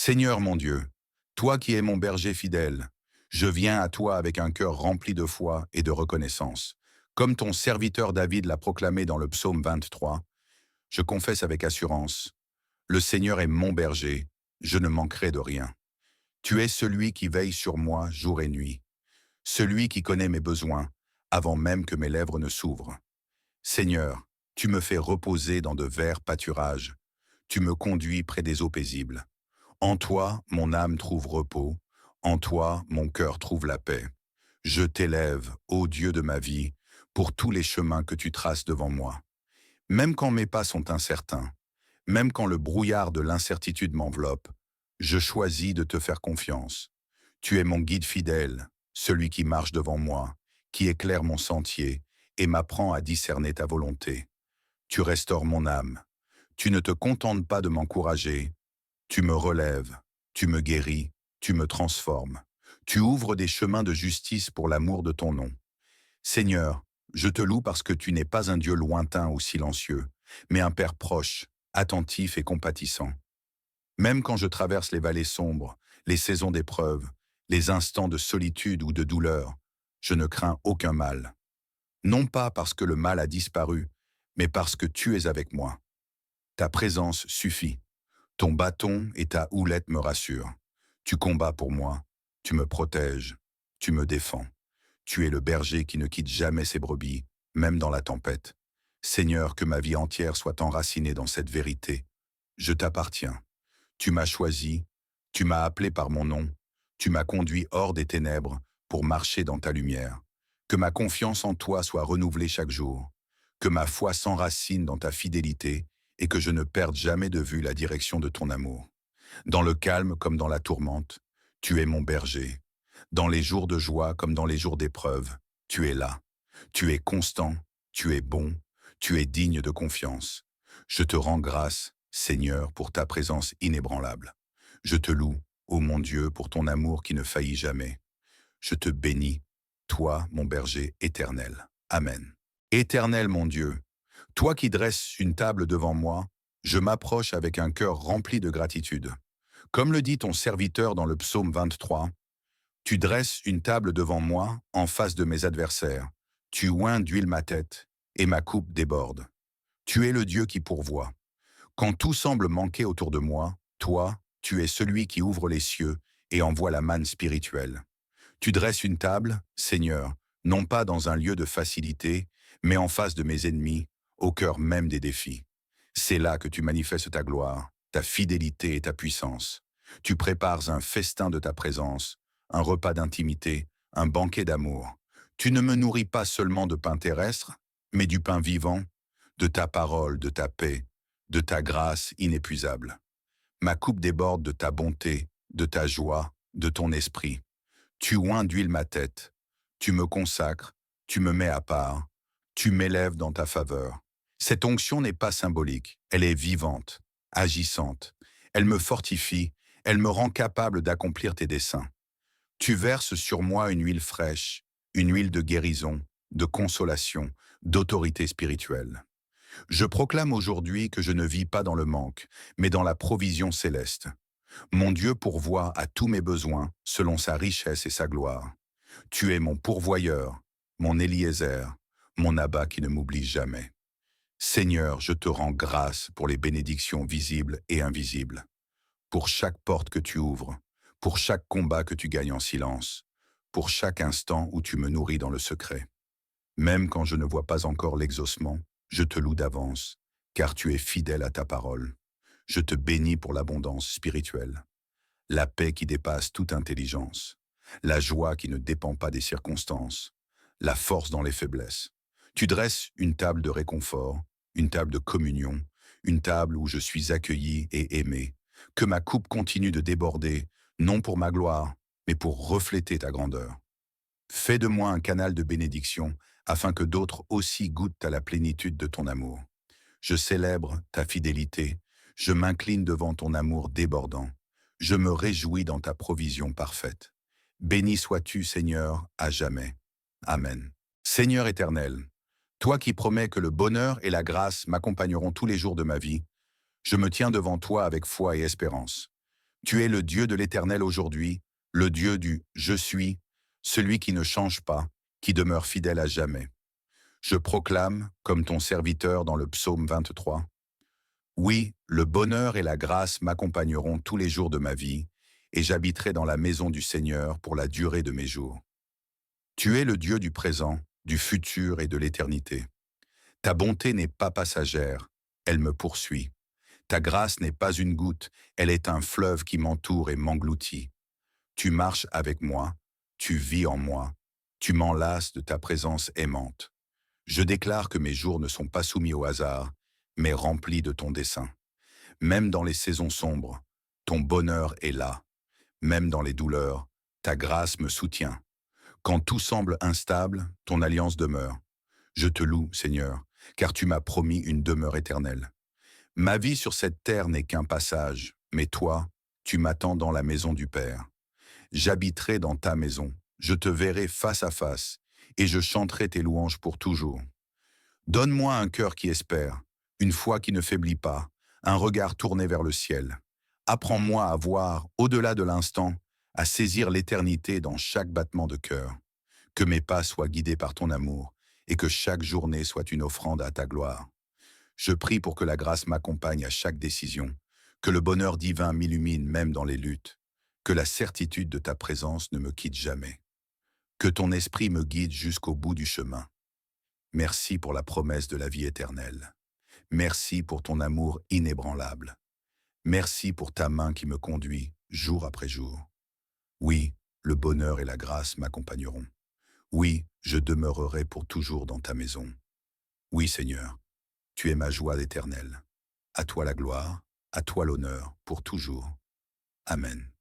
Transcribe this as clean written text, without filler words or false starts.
Seigneur mon Dieu, toi qui es mon berger fidèle, je viens à toi avec un cœur rempli de foi et de reconnaissance. Comme ton serviteur David l'a proclamé dans le psaume 23, je confesse avec assurance, le Seigneur est mon berger, je ne manquerai de rien. Tu es celui qui veille sur moi jour et nuit, celui qui connaît mes besoins avant même que mes lèvres ne s'ouvrent. Seigneur, tu me fais reposer dans de verts pâturages, tu me conduis près des eaux paisibles. En toi, mon âme trouve repos, en toi, mon cœur trouve la paix. Je t'élève, ô Dieu de ma vie, pour tous les chemins que tu traces devant moi. Même quand mes pas sont incertains, même quand le brouillard de l'incertitude m'enveloppe, je choisis de te faire confiance. Tu es mon guide fidèle, celui qui marche devant moi, qui éclaire mon sentier et m'apprend à discerner ta volonté. Tu restaures mon âme. Tu ne te contentes pas de m'encourager, tu me relèves, tu me guéris, tu me transformes. Tu ouvres des chemins de justice pour l'amour de ton nom. Seigneur, je te loue parce que tu n'es pas un Dieu lointain ou silencieux, mais un Père proche, attentif et compatissant. Même quand je traverse les vallées sombres, les saisons d'épreuve, les instants de solitude ou de douleur, je ne crains aucun mal. Non pas parce que le mal a disparu, mais parce que tu es avec moi. Ta présence suffit. Ton bâton et ta houlette me rassurent. Tu combats pour moi, tu me protèges, tu me défends. Tu es le berger qui ne quitte jamais ses brebis, même dans la tempête. Seigneur, que ma vie entière soit enracinée dans cette vérité. Je t'appartiens. Tu m'as choisi, tu m'as appelé par mon nom, tu m'as conduit hors des ténèbres pour marcher dans ta lumière. Que ma confiance en toi soit renouvelée chaque jour. Que ma foi s'enracine dans ta fidélité et que je ne perde jamais de vue la direction de ton amour. Dans le calme comme dans la tourmente, tu es mon berger. Dans les jours de joie comme dans les jours d'épreuve, tu es là. Tu es constant, tu es bon, tu es digne de confiance. Je te rends grâce, Seigneur, pour ta présence inébranlable. Je te loue, ô mon Dieu, pour ton amour qui ne faillit jamais. Je te bénis, toi, mon berger éternel. Amen. Éternel mon Dieu, toi qui dresses une table devant moi, je m'approche avec un cœur rempli de gratitude. Comme le dit ton serviteur dans le psaume 23, tu dresses une table devant moi en face de mes adversaires. Tu oins d'huile ma tête et ma coupe déborde. Tu es le Dieu qui pourvoit. Quand tout semble manquer autour de moi, toi, tu es celui qui ouvre les cieux et envoie la manne spirituelle. Tu dresses une table, Seigneur, non pas dans un lieu de facilité, mais en face de mes ennemis, au cœur même des défis. C'est là que tu manifestes ta gloire, ta fidélité et ta puissance. Tu prépares un festin de ta présence, un repas d'intimité, un banquet d'amour. Tu ne me nourris pas seulement de pain terrestre, mais du pain vivant, de ta parole, de ta paix, de ta grâce inépuisable. Ma coupe déborde de ta bonté, de ta joie, de ton esprit. Tu oins d'huile ma tête, tu me consacres, tu me mets à part, tu m'élèves dans ta faveur. Cette onction n'est pas symbolique, elle est vivante, agissante. Elle me fortifie, elle me rend capable d'accomplir tes desseins. Tu verses sur moi une huile fraîche, une huile de guérison, de consolation, d'autorité spirituelle. Je proclame aujourd'hui que je ne vis pas dans le manque, mais dans la provision céleste. Mon Dieu pourvoit à tous mes besoins selon sa richesse et sa gloire. Tu es mon pourvoyeur, mon Éliézer, mon Abba qui ne m'oublie jamais. Seigneur, je te rends grâce pour les bénédictions visibles et invisibles, pour chaque porte que tu ouvres, pour chaque combat que tu gagnes en silence, pour chaque instant où tu me nourris dans le secret. Même quand je ne vois pas encore l'exaucement, je te loue d'avance, car tu es fidèle à ta parole. Je te bénis pour l'abondance spirituelle, la paix qui dépasse toute intelligence, la joie qui ne dépend pas des circonstances, la force dans les faiblesses. Tu dresses une table de réconfort, une table de communion, une table où je suis accueilli et aimé. Que ma coupe continue de déborder, non pour ma gloire, mais pour refléter ta grandeur. Fais de moi un canal de bénédiction, afin que d'autres aussi goûtent à la plénitude de ton amour. Je célèbre ta fidélité, je m'incline devant ton amour débordant. Je me réjouis dans ta provision parfaite. Béni sois-tu, Seigneur, à jamais. Amen. Seigneur éternel, toi qui promets que le bonheur et la grâce m'accompagneront tous les jours de ma vie, je me tiens devant toi avec foi et espérance. Tu es le Dieu de l'Éternel aujourd'hui, le Dieu du « Je suis », celui qui ne change pas, qui demeure fidèle à jamais. Je proclame, comme ton serviteur dans le psaume 23, oui, le bonheur et la grâce m'accompagneront tous les jours de ma vie, et j'habiterai dans la maison du Seigneur pour la durée de mes jours. Tu es le Dieu du présent, du futur et de l'éternité. Ta bonté n'est pas passagère, elle me poursuit. Ta grâce n'est pas une goutte, elle est un fleuve qui m'entoure et m'engloutit. Tu marches avec moi, tu vis en moi, tu m'enlaces de ta présence aimante. Je déclare que mes jours ne sont pas soumis au hasard, mais remplis de ton dessein. Même dans les saisons sombres, ton bonheur est là. Même dans les douleurs, ta grâce me soutient. Quand tout semble instable, ton alliance demeure. Je te loue, Seigneur, car tu m'as promis une demeure éternelle. Ma vie sur cette terre n'est qu'un passage, mais toi, tu m'attends dans la maison du Père. J'habiterai dans ta maison, je te verrai face à face, et je chanterai tes louanges pour toujours. Donne-moi un cœur qui espère, une foi qui ne faiblit pas, un regard tourné vers le ciel. Apprends-moi à voir, au-delà de l'instant, à saisir l'éternité dans chaque battement de cœur. Que mes pas soient guidés par ton amour, et que chaque journée soit une offrande à ta gloire. Je prie pour que la grâce m'accompagne à chaque décision, que le bonheur divin m'illumine même dans les luttes, que la certitude de ta présence ne me quitte jamais, que ton esprit me guide jusqu'au bout du chemin. Merci pour la promesse de la vie éternelle. Merci pour ton amour inébranlable. Merci pour ta main qui me conduit jour après jour. Oui, le bonheur et la grâce m'accompagneront. Oui, je demeurerai pour toujours dans ta maison. Oui, Seigneur, tu es ma joie éternelle. À toi la gloire, à toi l'honneur, pour toujours. Amen.